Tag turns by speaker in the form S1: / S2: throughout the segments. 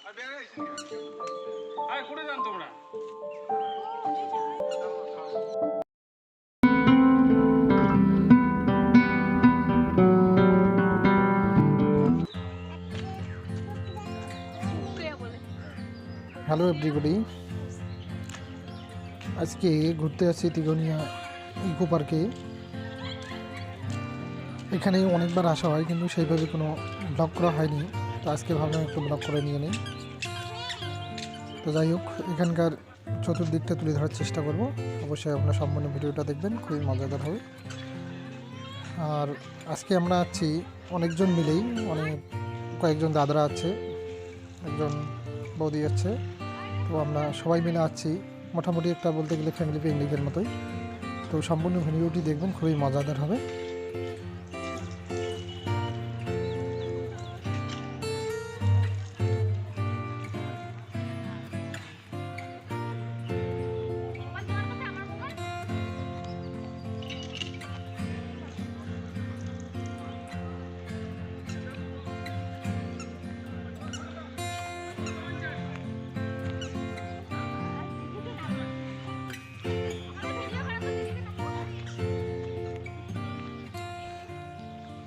S1: আর করে যান তোমরা।
S2: হ্যালো এভরিবডি, আজকে ঘুরতে আসছি তিগনিয়া ইকো পার্কে। এখানে অনেকবার আসা হয় কিন্তু সেইভাবে কোনো ব্লগ করা হয়নি, তো আজকে ভাবলাম একটু ব্লগ করে নিয়ে নিই। তো যাই হোক, এখানকার চতুর্দিকটা তুলে ধরার চেষ্টা করব। অবশ্যই আপনারা সম্পূর্ণ ভিডিওটা দেখবেন, খুবই মজাদার হবে। আর আজকে আমরা আছি অনেকজন মিলেই, কয়েকজন দাদারা আছে, একজন বৌদি আছে। তো আমরা সবাই মিলে আছি, মোটামুটি একটা বলতে গেলে ফ্যামিলি পিকনিকের মতোই। তো সম্পূর্ণ ভিডিওটি দেখবেন, খুবই মজাদার হবে।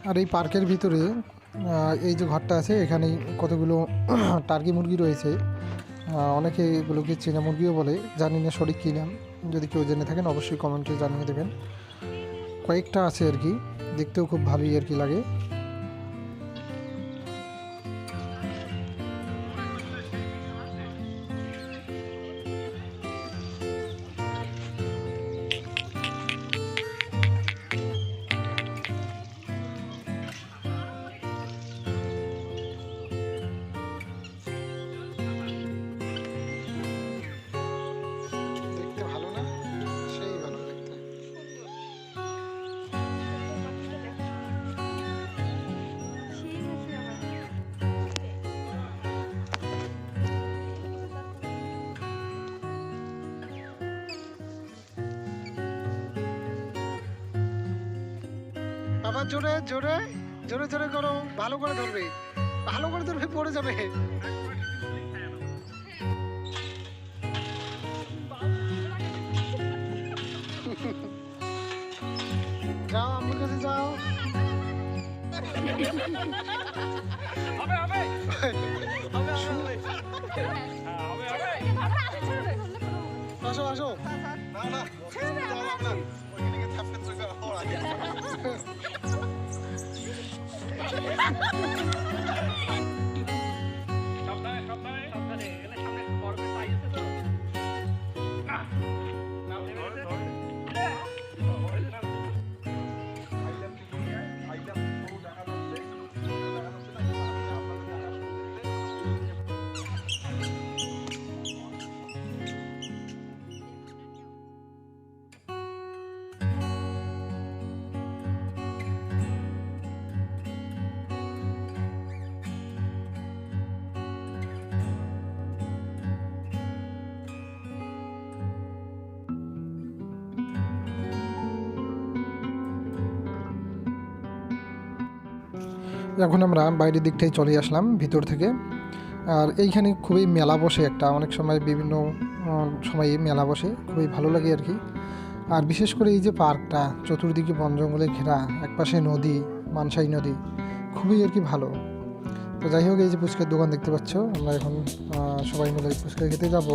S2: আর এই পার্কের ভিতরে এই যে ঘরটা আছে, এখানেই কতগুলো টার্কি মুরগি রয়েছে। অনেকে এগুলোকে চীনা মুরগিও বলে, জানি না সঠিক কী নাম। যদি কেউ জেনে থাকেন অবশ্যই কমেন্টে জানিয়ে দেবেন। কয়েকটা আছে আর কি, দেখতেও খুব ভালোই আর কি লাগে। আবার জোরে জোরে জোরে জোরে করো, ভালো করে ধরবে, ভালো করে ধরবে, পড়ে যাবে। যাও আমার কাছে যাও।
S1: হবে হবে
S2: আসো আসো।
S1: সাবধানে সাবধানে সাবধানে, এখানে সামনে বরফের সাইজ আছে তো।
S2: এখন আমরা বাইরের দিকটাই চলে আসলাম ভিতর থেকে। আর এইখানে খুবই মেলা বসে একটা, অনেক সময় বিভিন্ন সময়ে মেলা বসে, খুবই ভালো লাগে আর কি। আর বিশেষ করে এই যে পার্কটা চতুর্দিকে বন জঙ্গলে ঘেরা, একপাশে নদী, মানসাই নদী, খুবই আর কি ভালো। তো যাই হোক, এই যে ফুচকার দোকান দেখতে পাচ্ছ, আমরা এখন সবাই মিলে ফুচকা খেতে যাব।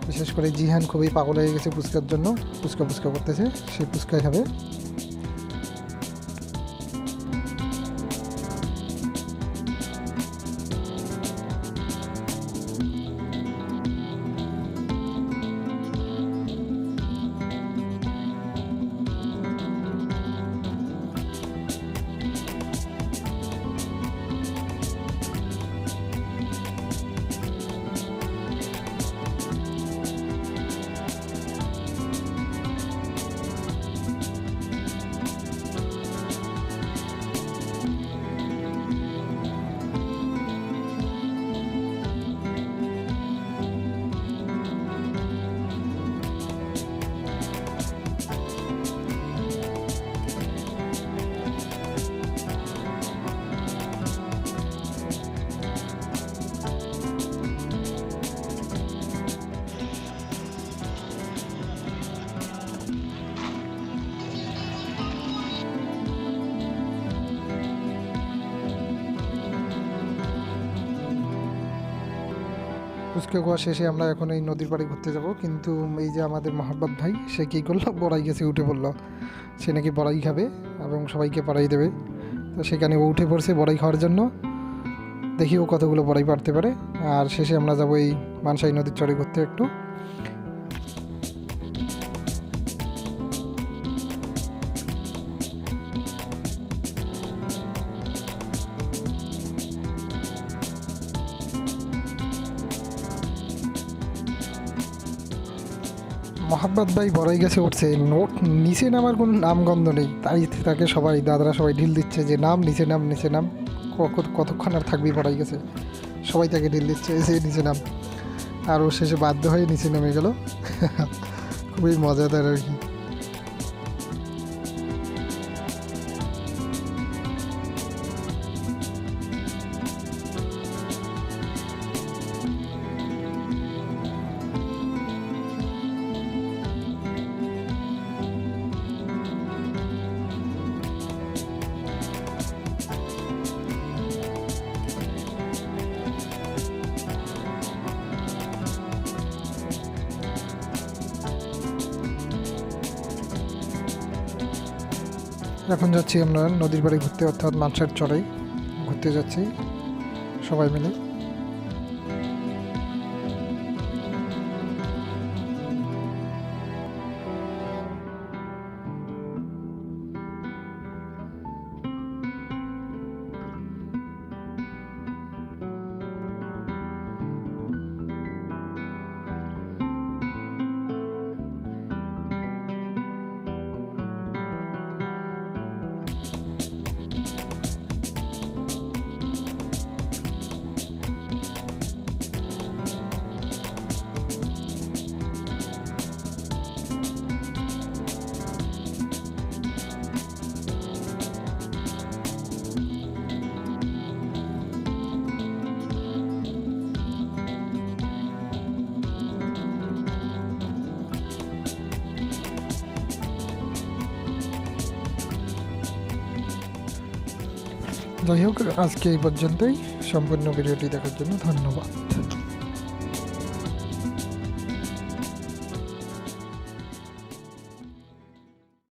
S2: বিশেষ করে জিহান খুবই পাগল হয়ে গেছে ফুচকার জন্য, ফুচকা ফুচকা করতেছে, সেই ফুচকা খাবে। ফুচকা খাওয়া শেষে আমরা এখন এই নদীর পাড়ে ঘুরতে যাব, কিন্তু এই যে আমাদের মহাব্বত ভাই সে কী করলো, বড়াই গেছে উঠে পড়লো। সে নাকি বড়াই খাবে এবং সবাইকে বড়াই দেবে। তো সেখানে ও উঠে পড়ছে বড়াই খাওয়ার জন্য। দেখি ও কতগুলো বড়াই পারতে পারে। আর শেষে আমরা যাবো এই মানসাই নদীর চরে ঘুরতে একটু। মোহাম্মদ ভাই বড়াই গেছে উঠছে, নোট নিচে নামার কোনো নামগন্ধ নেই। তাই তাকে সবাই দাদারা সবাই ঢিল দিচ্ছে যে নাম, নিচে নাম, নিচে নাম। কতক্ষণ আর থাকবি বড়াই গেছে, সবাই তাকে ঢিল দিচ্ছে যে নিচে নাম। আর ও শেষে বাধ্য হয়ে নিচে নেমে গেল। খুবই মজাদার আর কি। এখন যাচ্ছি আমরা নদীর পাড়ে ঘুরতে, অর্থাৎ মানসার চরে ঘুরতে যাচ্ছি সবাই মিলে। যাই হোক, আজকে এই পর্যন্তই। সম্পূর্ণ ভিডিওটি দেখার জন্য ধন্যবাদ।